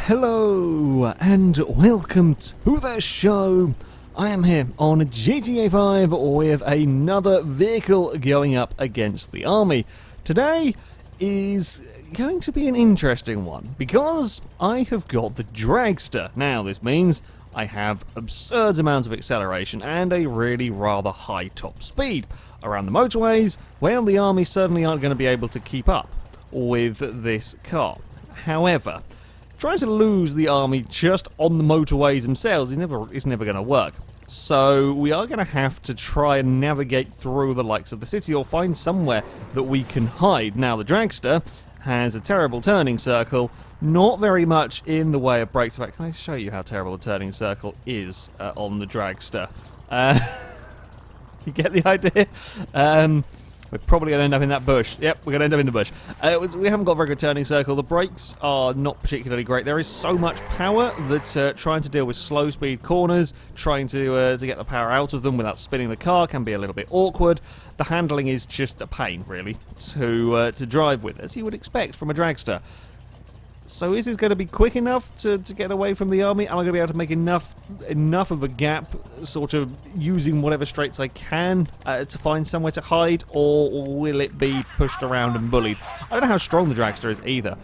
Hello and welcome to the show. I am here on GTA 5 with another vehicle going up against the army. Today is going to be an interesting one because I have got the Dragster. Now this means I have absurd amounts of acceleration and a really rather high top speed. Around the motorways, well, the army certainly aren't going to be able to keep up with this car. However, trying to lose the army just on the motorways themselves is never going to work. So we are going to have to try and navigate through the likes of the city or find somewhere that we can hide. Now the Dragster has a terrible turning circle, not very much in the way of brakes. In fact, can I show you how terrible the turning circle is on the Dragster? You get the idea? We're probably going to end up in that bush. Yep, we're going to end up in the bush. We haven't got a very good turning circle. The brakes are not particularly great. There is so much power that trying to deal with slow speed corners, trying to get the power out of them without spinning the car can be a little bit awkward. The handling is just a pain, really, to drive with, as you would expect from a Dragster. So is this going to be quick enough to get away from the army? Am I going to be able to make enough of a gap, sort of using whatever straights I can to find somewhere to hide, or will it be pushed around and bullied? I don't know how strong the Dragster is either,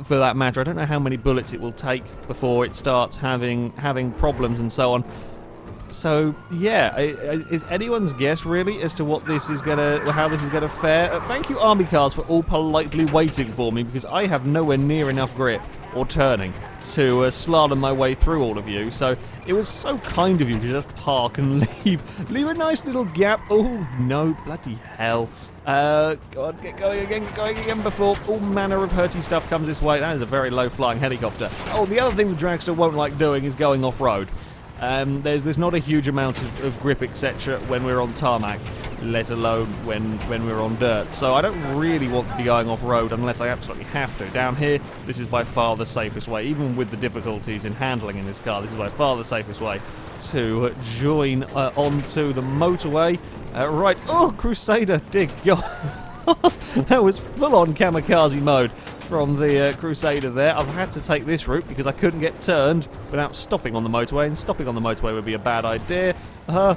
for that matter. I don't know how many bullets it will take before it starts having problems and so on. So yeah, is anyone's guess really as to what this is how this is gonna fare? Thank you, army cars, for all politely waiting for me because I have nowhere near enough grip or turning to slalom my way through all of you. So it was so kind of you to just park and leave a nice little gap. Oh no, bloody hell! Go on, get going again before all manner of hurty stuff comes this way. That is a very low flying helicopter. Oh, the other thing the Dragster won't like doing is going off road. There's not a huge amount of grip, etc. when we're on tarmac, let alone when we're on dirt. So I don't really want to be going off-road unless I absolutely have to. Down here, this is by far the safest way. Even with the difficulties in handling in this car, this is by far the safest way to join onto the motorway. Right, oh, Crusader, dear God. That was full-on kamikaze mode from the Crusader there. I've had to take this route because I couldn't get turned without stopping on the motorway, and stopping on the motorway would be a bad idea. Come on,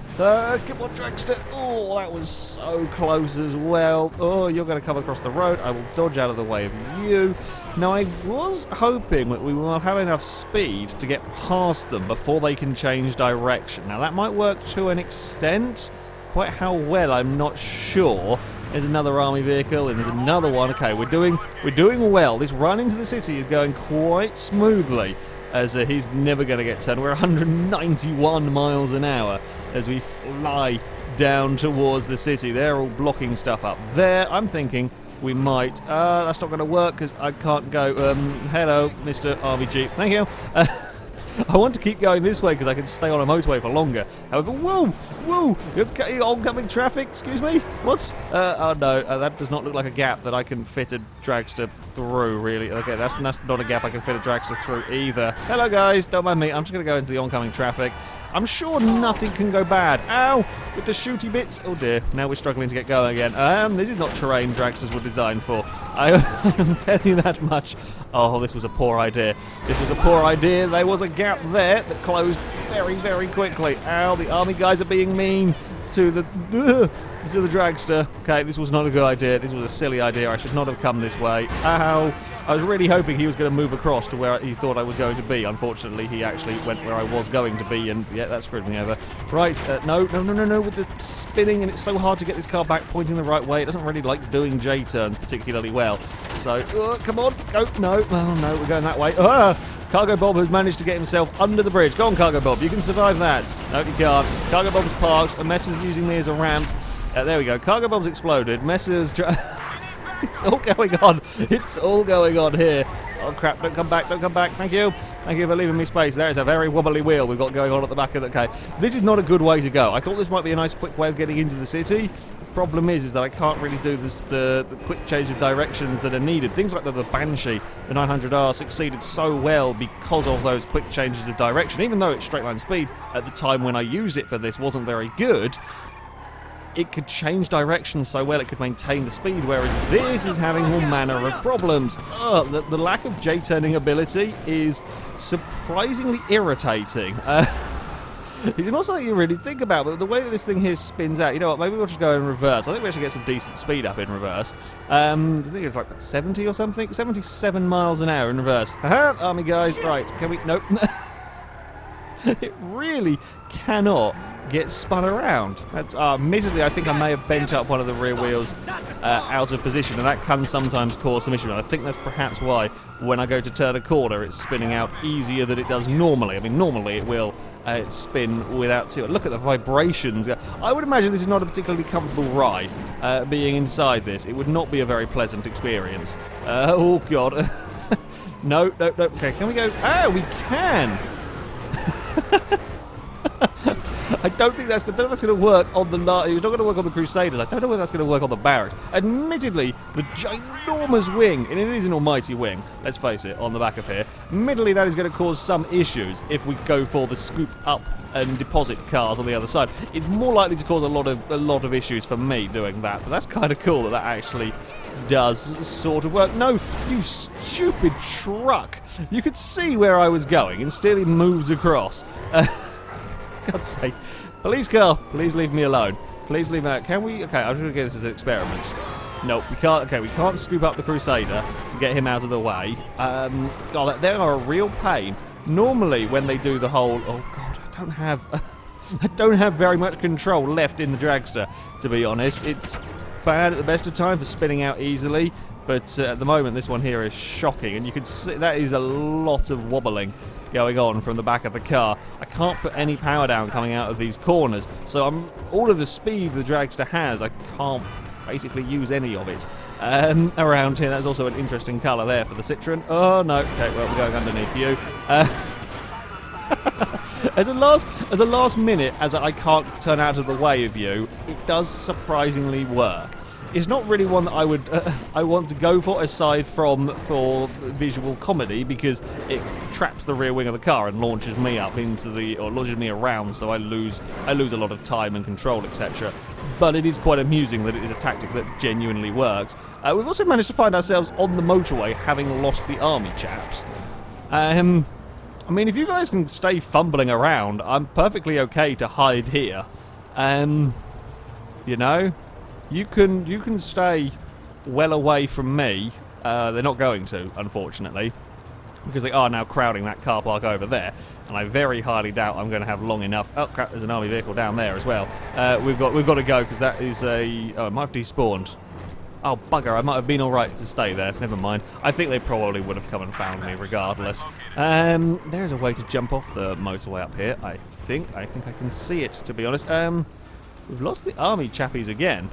Dragster. Oh, that was so close as well. Oh, you're going to come across the road. I will dodge out of the way of you. Now, I was hoping that we will have enough speed to get past them before they can change direction. Now, that might work to an extent. Quite how well, I'm not sure. There's another army vehicle, and there's another one. Okay, we're doing well. This run into the city is going quite smoothly, as he's never going to get turned. We're 191 miles an hour as we fly down towards the city. They're all blocking stuff up there. I'm thinking we might... that's not going to work because I can't go... hello, Mr. Army Jeep. Thank you. I want to keep going this way because I can stay on a motorway for longer. However, whoa, oncoming traffic, excuse me? What? Oh no, that does not look like a gap that I can fit a Dragster through, really. Okay, that's not a gap I can fit a Dragster through either. Hello guys, don't mind me, I'm just going to go into the oncoming traffic. I'm sure nothing can go bad. Ow! With the shooty bits. Oh dear, now we're struggling to get going again. This is not terrain Dragsters were designed for. I'm telling you that much. Oh, this was a poor idea. There was a gap there that closed very, very quickly. Ow, the army guys are being mean to the Dragster. Okay, this was not a good idea. This was a silly idea. I should not have come this way. Ow. I was really hoping he was going to move across to where he thought I was going to be. Unfortunately, he actually went where I was going to be, and yeah, that screwed me over. Right, no, with the spinning, and it's so hard to get this car back pointing the right way. It doesn't really like doing J-turns particularly well. So, come on, go, no, oh no, we're going that way. Cargo Bob has managed to get himself under the bridge. Go on, Cargo Bob, you can survive that. No, you can't. Cargo Bob's parked, and Messer's using me as a ramp. There we go, Cargo Bob's exploded. Messer's... It's all going on here. Oh crap, don't come back, thank you for leaving me space. There is a very wobbly wheel we've got going on at the back of the... Okay, this is not a good way to go. I thought this might be a nice quick way of getting into the city. The problem is that I can't really do the quick change of directions that are needed. Things like the Banshee, the 900R, succeeded so well because of those quick changes of direction. Even though its straight line speed at the time when I used it for this wasn't very good, it could change direction so well it could maintain the speed, whereas this is having all manner of problems. The lack of J-turning ability is surprisingly irritating. It's not something you really think about, but the way that this thing here spins out, you know what, maybe we'll just go in reverse. I think we actually get some decent speed up in reverse. I think it's like 70 or something, 77 miles an hour in reverse. Haha, army guys, right, can we, nope. It really cannot get spun around. Admittedly, I think I may have bent up one of the rear wheels out of position, and that can sometimes cause some issues. I think that's perhaps why when I go to turn a corner, it's spinning out easier than it does normally. I mean, normally it will spin without too. Look at the vibrations. I would imagine this is not a particularly comfortable ride, being inside this. It would not be a very pleasant experience. Oh, God. No. Okay, can we go? Ah, we can! I don't think that's going to work on the... It's not going to work on the Crusaders. I don't know whether that's going to work on the barracks. Admittedly, the ginormous wing, and it is an almighty wing, let's face it, on the back of here. Admittedly, that is going to cause some issues if we go for the scoop up and deposit cars on the other side. It's more likely to cause a lot of issues for me doing that, but that's kind of cool that actually does sort of work. No, you stupid truck! You could see where I was going, and still he moved across. God's sake. Police car, please leave me alone. Please leave me out. Can we... Okay, I'm just going to get this as an experiment. Nope, we can't... Okay, we can't scoop up the Crusader to get him out of the way. God, they are a real pain. Normally, when they do the whole... Oh, God, I don't have... I don't have very much control left in the Dragster, to be honest. It's bad at the best of times for spinning out easily, but at the moment, this one here is shocking, and you can see that is a lot of wobbling going on from the back of the car. I can't put any power down coming out of these corners, so all of the speed the Dragster has, I can't basically use any of it around here. That's also an interesting colour there for the Citroen. Oh no, okay, well we're going underneath you. As a last minute, as I can't turn out of the way of you, it does surprisingly work. It's not really one that I want to go for, aside from for visual comedy, because it traps the rear wing of the car and launches me up launches me around, so I lose a lot of time and control, etc. But it is quite amusing that it is a tactic that genuinely works. We've also managed to find ourselves on the motorway, having lost the army chaps. I mean, if you guys can stay fumbling around, I'm perfectly okay to hide here. You know? You can stay well away from me. They're not going to, unfortunately, because they are now crowding that car park over there, and I very highly doubt I'm going to have long enough. Oh crap! There's an army vehicle down there as well. We've got to go because that is a. Oh, it might have despawned. Oh bugger! I might have been all right to stay there. Never mind. I think they probably would have come and found me regardless. There's a way to jump off the motorway up here. I think I can see it. To be honest, we've lost the army chappies again,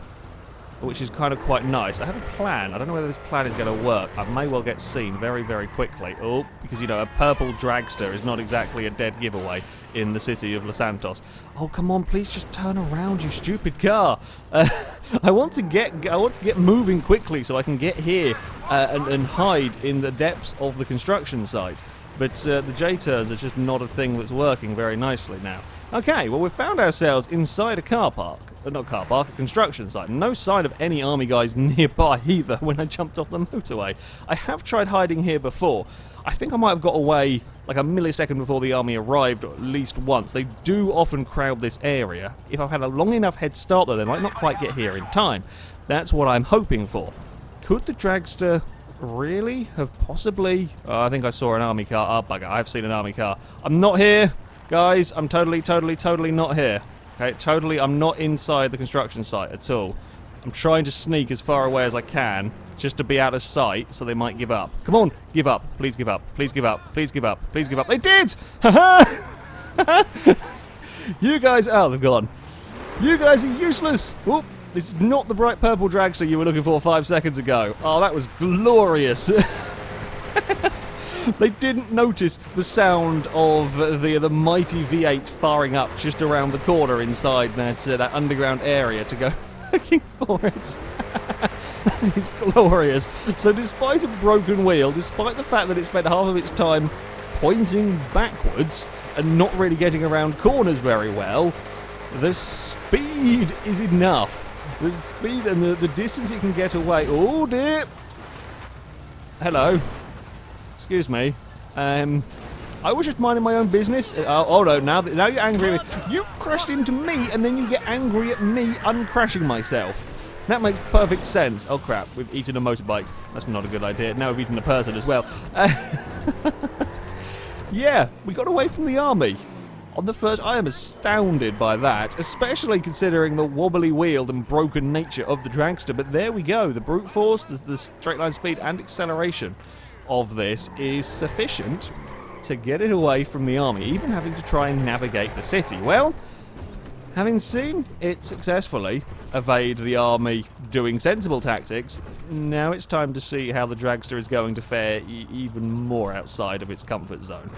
which is kind of quite nice. I have a plan. I don't know whether this plan is going to work. I may well get seen very, very quickly. Oh, because, you know, a purple Dragster is not exactly a dead giveaway in the city of Los Santos. Oh, come on, please just turn around, you stupid car. I want to get moving quickly so I can get here and hide in the depths of the construction site. But the J-turns are just not a thing that's working very nicely now. Okay, well, we've found ourselves inside a car park. Not car park, a construction site. No sign of any army guys nearby either when I jumped off the motorway. I have tried hiding here before. I think I might have got away like a millisecond before the army arrived, or at least once. They do often crowd this area. If I've had a long enough head start though, they might not quite get here in time. That's what I'm hoping for. Could the Dragster really have possibly... Oh, I think I saw an army car. Oh, bugger, I've seen an army car. I'm not here, guys. I'm totally not here. Okay, totally, I'm not inside the construction site at all. I'm trying to sneak as far away as I can, just to be out of sight, so they might give up. Come on, give up. Please give up. Please give up. Please give up. Please give up. They did! Ha-ha! You guys... Oh, they're gone. You guys are useless! Whoop! This is not the bright purple Dragster you were looking for 5 seconds ago. Oh, that was glorious. They didn't notice the sound of the mighty V8 firing up just around the corner inside that underground area to go looking for it. That is glorious. So despite a broken wheel, despite the fact that it spent half of its time pointing backwards and not really getting around corners very well, The speed is enough. The speed and the distance it can get away. Oh dear. Hello. Excuse me. I was just minding my own business. Oh no, now you're angry at me. You crashed into me and then you get angry at me uncrashing myself. That makes perfect sense. Oh crap, we've eaten a motorbike. That's not a good idea. Now we've eaten a person as well. Yeah, we got away from the army. On the first, I am astounded by that, especially considering the wobbly wheeled and broken nature of the Dragster. But there we go. The brute force, the straight line speed and acceleration of this is sufficient to get it away from the army, even having to try and navigate the city. Well, having seen it successfully evade the army doing sensible tactics, now it's time to see how the Dragster is going to fare even more outside of its comfort zone.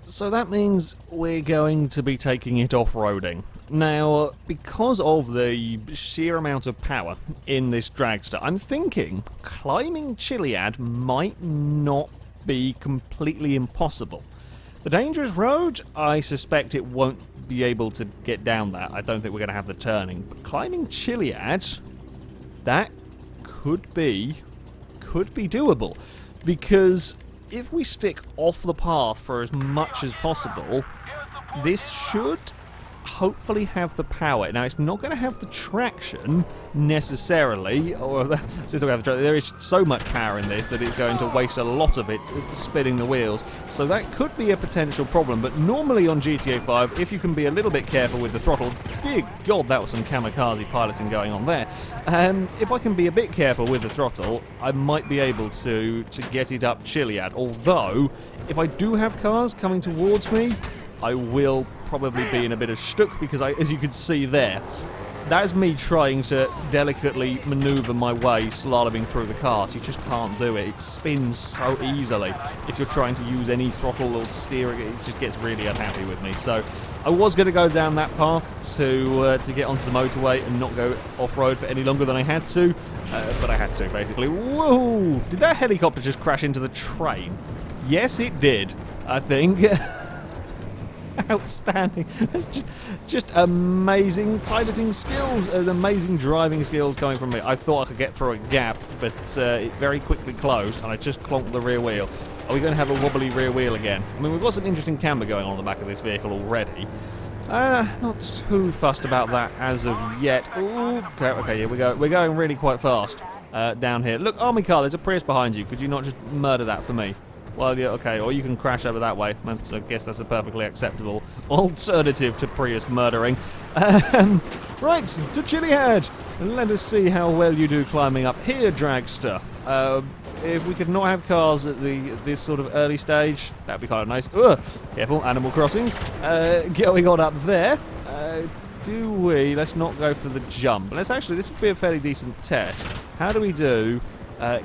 So that means we're going to be taking it off-roading. Now, because of the sheer amount of power in this Dragster, I'm thinking climbing Chiliad might not be completely impossible. The dangerous road, I suspect it won't be able to get down that. I don't think we're going to have the turning. But climbing Chiliad, that could be doable. Because if we stick off the path for as much as possible, this should hopefully have the power. Now, it's not going to have the traction necessarily, or since we have the traction, there is so much power in this that it's going to waste a lot of it spinning the wheels. So that could be a potential problem. But normally on GTA 5, if you can be a little bit careful with the throttle, dear God, that was some kamikaze piloting going on there. If I can be a bit careful with the throttle, I might be able to get it up Chiliad. Although, if I do have cars coming towards me, I will probably be in a bit of shtuck because, as you can see there, that is me trying to delicately maneuver my way, slaloming through the cars. You just can't do it. It spins so easily. If you're trying to use any throttle or steering, it just gets really unhappy with me. So I was going to go down that path to get onto the motorway and not go off-road for any longer than I had to, but I had to, basically. Whoa! Did that helicopter just crash into the train? Yes, it did, I think. Outstanding. It's just amazing piloting skills and amazing driving skills coming from me. I thought I could get through a gap, but it very quickly closed, and I just clonked the rear wheel. Are we going to have a wobbly rear wheel again? I mean, we've got some interesting camber going on the back of this vehicle already. Not too fussed about that as of yet. Ooh, okay, yeah, we're going really quite fast down here. Look, army car, there's a Prius behind you. Could you not just murder that for me? Well, yeah, okay, or you can crash over that way. So I guess that's a perfectly acceptable alternative to Prius murdering. Right, to Chiliad. Let us see how well you do climbing up here, Dragster. If we could not have cars at this sort of early stage, that'd be kind of nice. Ugh, careful, Animal Crossings. Going on up there. Do we? Let's not go for the jump. This would be a fairly decent test. How do we do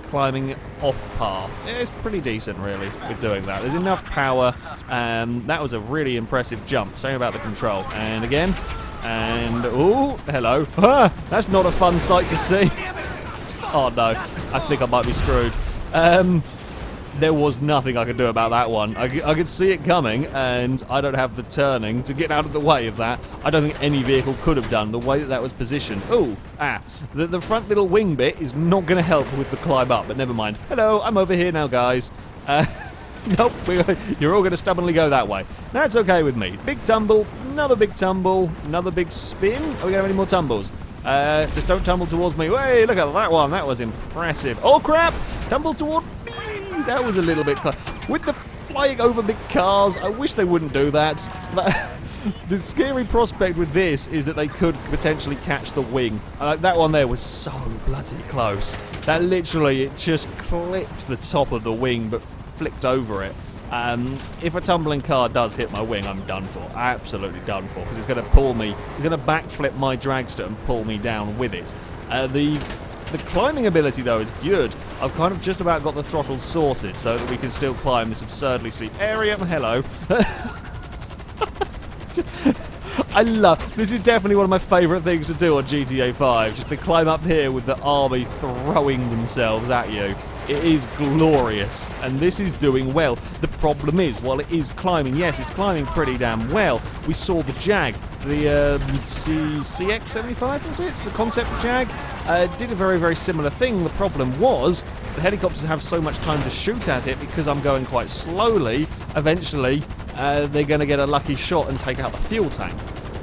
climbing off path? Yeah, it's pretty decent, really, with doing that. There's enough power. That was a really impressive jump. Same about the control. And again. And, ooh, hello. Ah, that's not a fun sight to see. Oh, no. I think I might be screwed. There was nothing I could do about that one. I could see it coming, and I don't have the turning to get out of the way of that. I don't think any vehicle could have done the way that was positioned. Ooh, the front little wing bit is not going to help with the climb up, but never mind. Hello, I'm over here now, guys. Nope, you're all going to stubbornly go that way. That's okay with me. Big tumble, another big spin. Are we going to have any more tumbles? Just don't tumble towards me. Hey, look at that one. That was impressive. Oh, crap! Tumble toward me. That was a little bit close. With the flying over big cars, I wish they wouldn't do that. The scary prospect with this is that they could potentially catch the wing. That one there was so bloody close. That literally, it just clipped the top of the wing, but flicked over it. If a tumbling car does hit my wing, I'm done for. Absolutely done for, because it's going to pull me. It's going to backflip my Dragster and pull me down with it. The climbing ability, though, is good. I've kind of just about got the throttle sorted so that we can still climb this absurdly steep area. Hello. This is definitely one of my favourite things to do on GTA 5. Just to climb up here with the army throwing themselves at you. It is glorious, and this is doing well. The problem is, while it is climbing, yes, it's climbing pretty damn well. We saw the Jag, the CX-75, was it? The concept Jag, did a very, very similar thing. The problem was, the helicopters have so much time to shoot at it because I'm going quite slowly. Eventually, they're going to get a lucky shot and take out the fuel tank.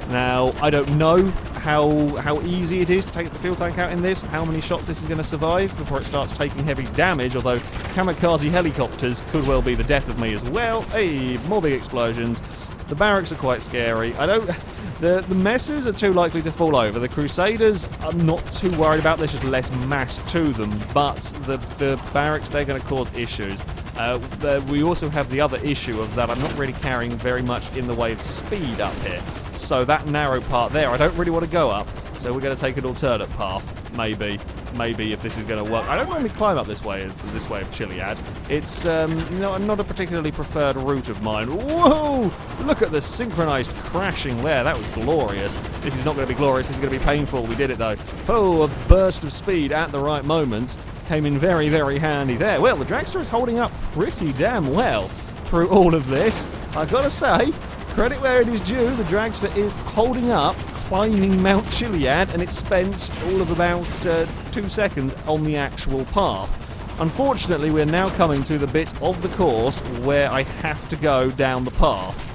Now, I don't know how easy it is to take the fuel tank out in this, how many shots this is going to survive before it starts taking heavy damage, although kamikaze helicopters could well be the death of me as well. Hey, more big explosions. The barracks are quite scary. The messes are too likely to fall over. The Crusaders, I'm not too worried about. There's just less mass to them, but the barracks, they're going to cause issues. We also have the other issue of that I'm not really carrying very much in the way of speed up here. So that narrow part there, I don't really want to go up. So we're going to take an alternate path, maybe if this is going to work. I don't normally climb up this way of Chiliad. It's not a particularly preferred route of mine. Whoa! Look at the synchronized crashing there. That was glorious. This is not going to be glorious. This is going to be painful. We did it though. Oh, a burst of speed at the right moment came in very, very handy there. Well, the Dragster is holding up pretty damn well through all of this. I've got to say, credit where it is due. The Dragster is holding up, climbing Mount Chiliad, and it spent all of about 2 seconds on the actual path. Unfortunately, we're now coming to the bit of the course where I have to go down the path.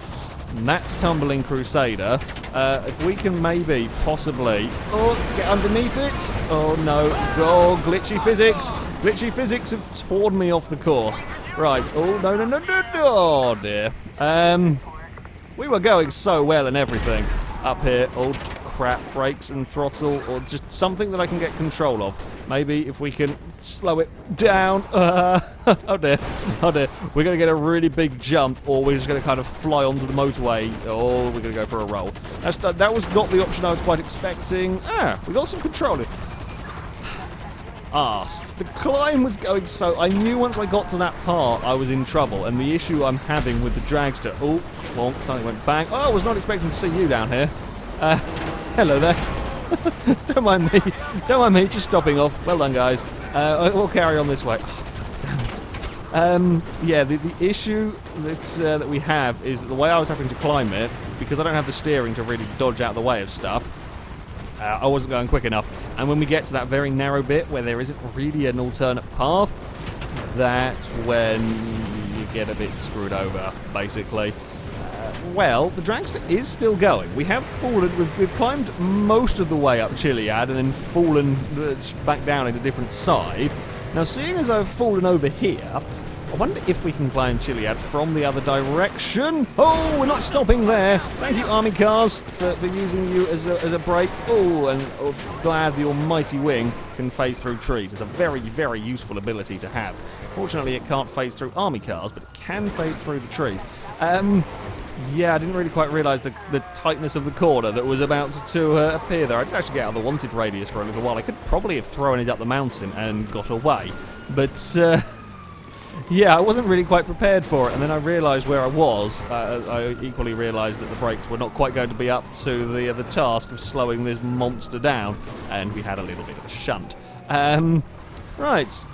And that's Tumbling Crusader. If we can maybe, possibly... Oh, get underneath it. Oh, no. Oh, glitchy physics. Glitchy physics have torn me off the course. Right. Oh, no. Oh, dear. We were going so well and everything up here. Oh, crap. Brakes and throttle, or just something that I can get control of. Maybe if we can slow it down. Oh dear. We're going to get a really big jump, or we're just going to kind of fly onto the motorway, or we're going to go for a roll. That was not the option I was quite expecting. We got some control. Arse. The climb was going so... I knew once I got to that part I was in trouble, and the issue I'm having with the Dragster... Oh, well, something went bang. Oh, I was not expecting to see you down here. Hello there. Don't mind me, just stopping off. Well done, guys. We'll carry on this way. Oh, damn it. Yeah, the issue that we have is that the way I was having to climb it, because I don't have the steering to really dodge out of the way of stuff, I wasn't going quick enough. And when we get to that very narrow bit where there isn't really an alternate path, that's when you get a bit screwed over, basically. Well, the Dragster is still going. We have fallen, we've climbed most of the way up Chiliad and then fallen back down in a different side. Now, seeing as I've fallen over here, I wonder if we can climb Chiliad from the other direction. Oh, we're not stopping there. Thank you, army cars, for using you as a brake. Oh, and glad the almighty wing can phase through trees. It's a very, very useful ability to have. Fortunately, it can't phase through army cars, but it can phase through the trees. Yeah, I didn't really quite realise the tightness of the corner that was about to appear there. I did actually get out of the wanted radius for a little while. I could probably have thrown it up the mountain and got away. But, yeah, I wasn't really quite prepared for it. And then I realised where I was. I equally realised that the brakes were not quite going to be up to the task of slowing this monster down. And we had a little bit of a shunt. Right.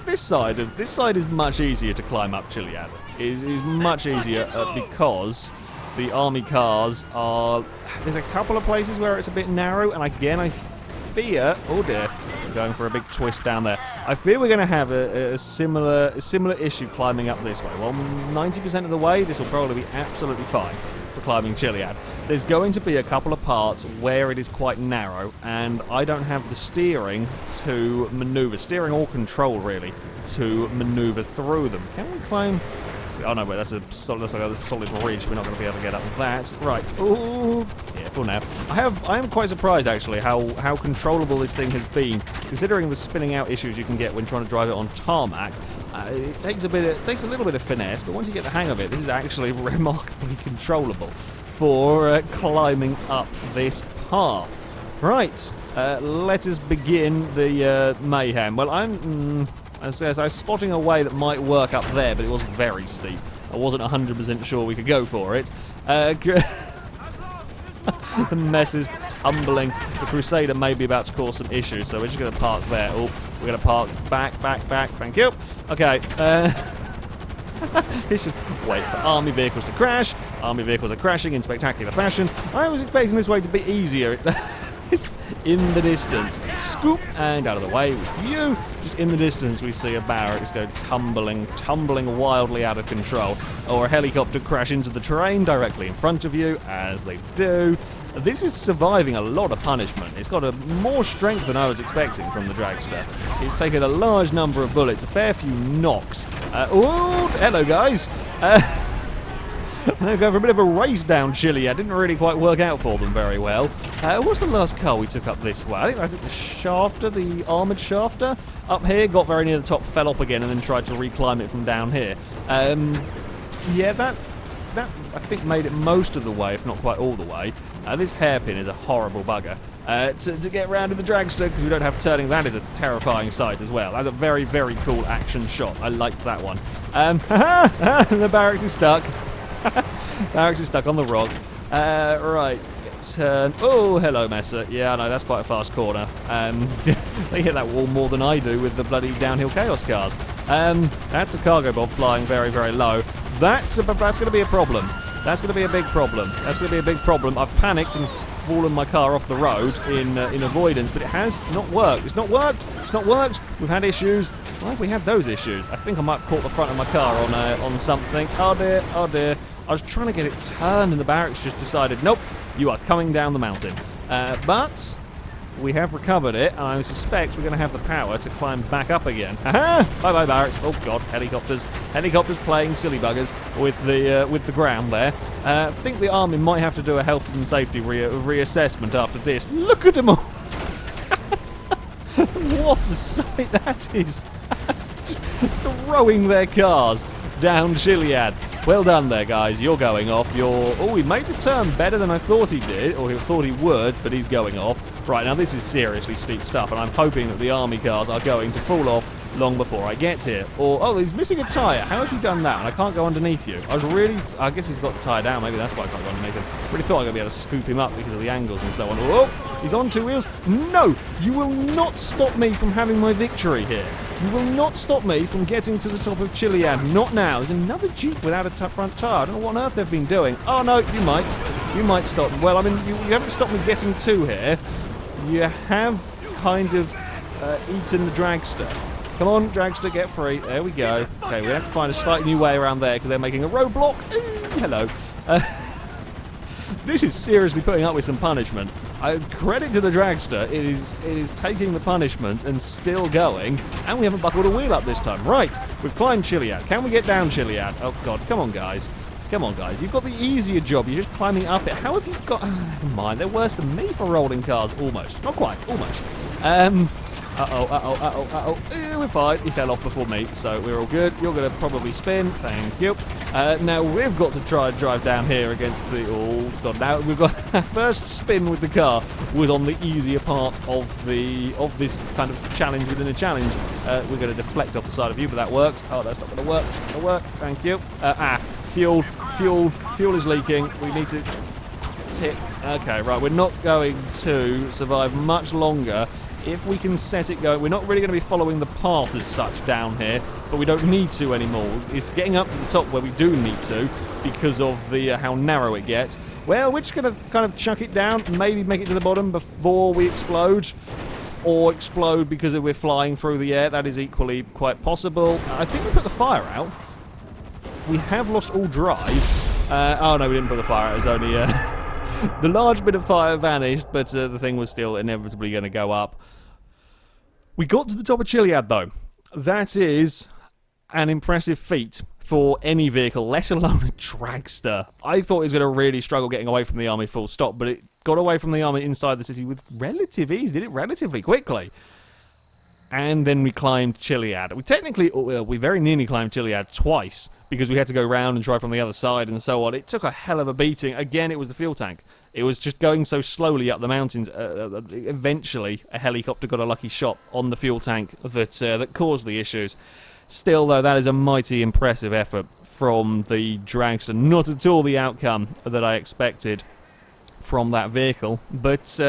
This side is much easier to climb up Chiliad. Is much easier because the army cars are... There's a couple of places where it's a bit narrow, and again I fear... Oh dear, I'm going for a big twist down there. I fear we're going to have a similar issue climbing up this way. Well, 90% of the way, this will probably be absolutely fine for climbing Chiliad. There's going to be a couple of parts where it is quite narrow, and I don't have the steering to maneuver, steering or control really, to maneuver through them. Can we climb? Oh no, wait, that's like a solid ridge. We're not going to be able to get up that. Right. Ooh. Careful now. I am quite surprised actually how controllable this thing has been, considering the spinning out issues you can get when trying to drive it on tarmac. It takes a little bit of finesse, but once you get the hang of it, this is actually remarkably controllable for climbing up this path. Right, let us begin the mayhem. Well, I was spotting a way that might work up there, but it was very steep. I wasn't 100% sure we could go for it. The mess is tumbling. The Crusader may be about to cause some issues, so we're just going to park there. Oh, We're going to park back, thank you. Okay, it's just wait for army vehicles to crash. Army vehicles are crashing in spectacular fashion. I was expecting this way to be easier. It's in the distance. Scoop, and out of the way with you. Just in the distance we see a barracks go tumbling wildly out of control. Or a helicopter crash into the terrain directly in front of you, as they do. This is surviving a lot of punishment. It's got more strength than I was expecting from the Dragster. It's taken a large number of bullets, a fair few knocks. Oh, hello guys. I'm going to go for a bit of a race down Chiliad. Didn't really quite work out for them very well. What's the last car we took up this way? I think the shafter, the armoured shafter, up here, got very near the top, fell off again, and then tried to reclimb it from down here. Yeah, that I think made it most of the way, if not quite all the way. This hairpin is a horrible bugger. To get round in the Dragster, because we don't have turning, that is a terrifying sight as well. That's a very, very cool action shot. I liked that one. The barracks is stuck. Barracks is stuck on the rocks. Right, turn. Oh, hello, Messer. Yeah, I know, that's quite a fast corner. They hit that wall more than I do with the bloody downhill chaos cars. That's a cargo bomb flying very, very low. That's going to be a problem. That's going to be a big problem. That's going to be a big problem. I've panicked and fallen my car off the road in avoidance, but it has not worked. It's not worked. It's not worked. We've had issues. Why have we had those issues? I think I might have caught the front of my car on something. Oh dear, oh dear. I was trying to get it turned and the barracks just decided, nope, you are coming down the mountain. But we have recovered it, and I suspect we're going to have the power to climb back up again. Aha! Bye-bye, barracks. Oh, God, helicopters. Helicopters playing silly buggers with the ground there. I think the army might have to do a health and safety reassessment after this. Look at them all! What a sight that is! Just throwing their cars down Chiliad. Well done there, guys. You're going off. Oh, he made the turn better than I thought he did, or he thought he would, but he's going off. Right, now this is seriously steep stuff, and I'm hoping that the army cars are going to fall off long before I get here. Or, oh, he's missing a tyre. How have you done that? And I can't go underneath you. I guess he's got the tyre down. Maybe that's why I can't go underneath him. Really thought I was going to be able to scoop him up because of the angles and so on. Oh, he's on two wheels. No, you will not stop me from having my victory here. You will not stop me from getting to the top of Chiliad. Not now. There's another Jeep without a front tyre. I don't know what on earth they've been doing. Oh, no, you might. You might stop. Well, I mean, you haven't stopped me getting to here. You have kind of eaten the Dragster. Come on, Dragster, get free. There we go. Okay, we have to find a slightly new way around there because they're making a roadblock. Hello. This is seriously putting up with some punishment. Credit to the Dragster, it is taking the punishment and still going, and we haven't buckled a wheel up this time. Right, we've climbed Chiliad. Can we get down Chiliad? Oh, God, come on, guys. Come on, guys. You've got the easier job. You're just climbing up it. How have you got... never mind. They're worse than me for rolling cars. Almost. Not quite. Almost. We're fine. He fell off before me, so we're all good. You're going to probably spin. Thank you. Now, we've got to try and drive down here against the... Oh, God. Now, we've got... Our first spin with the car was on the easier part of this kind of challenge within a challenge. We're going to deflect off the side of you, but that works. Oh, that's not going to work. It's going to work. Thank you. Fuel is leaking. We need to tip. Okay, right. We're not going to survive much longer if we can set it going. We're not really going to be following the path as such down here, but we don't need to anymore. It's getting up to the top where we do need to because of the how narrow it gets. Well, we're just going to kind of chuck it down, maybe make it to the bottom before we explode, or explode because we're flying through the air. That is equally quite possible. I think we put the fire out. We have lost all drive. Oh no, we didn't put the fire out. It was only the large bit of fire vanished, but the thing was still inevitably going to go up. We got to the top of Chiliad, though. That is an impressive feat for any vehicle, let alone a Dragster. I thought it was going to really struggle getting away from the army full stop, but it got away from the army inside the city with relative ease. Did it relatively quickly. And then we climbed Chiliad. We very nearly climbed Chiliad twice because we had to go round and try from the other side and so on. It took a hell of a beating. Again, it was the fuel tank. It was just going so slowly up the mountains. Eventually, a helicopter got a lucky shot on the fuel tank that caused the issues. Still, though, that is a mighty impressive effort from the Dragster. Not at all the outcome that I expected from that vehicle, but...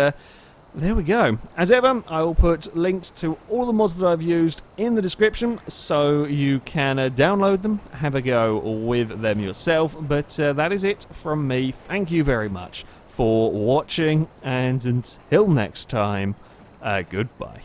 There we go. As ever, I will put links to all the mods that I've used in the description, so you can download them, have a go with them yourself. But that is it from me. Thank you very much for watching, and until next time, goodbye.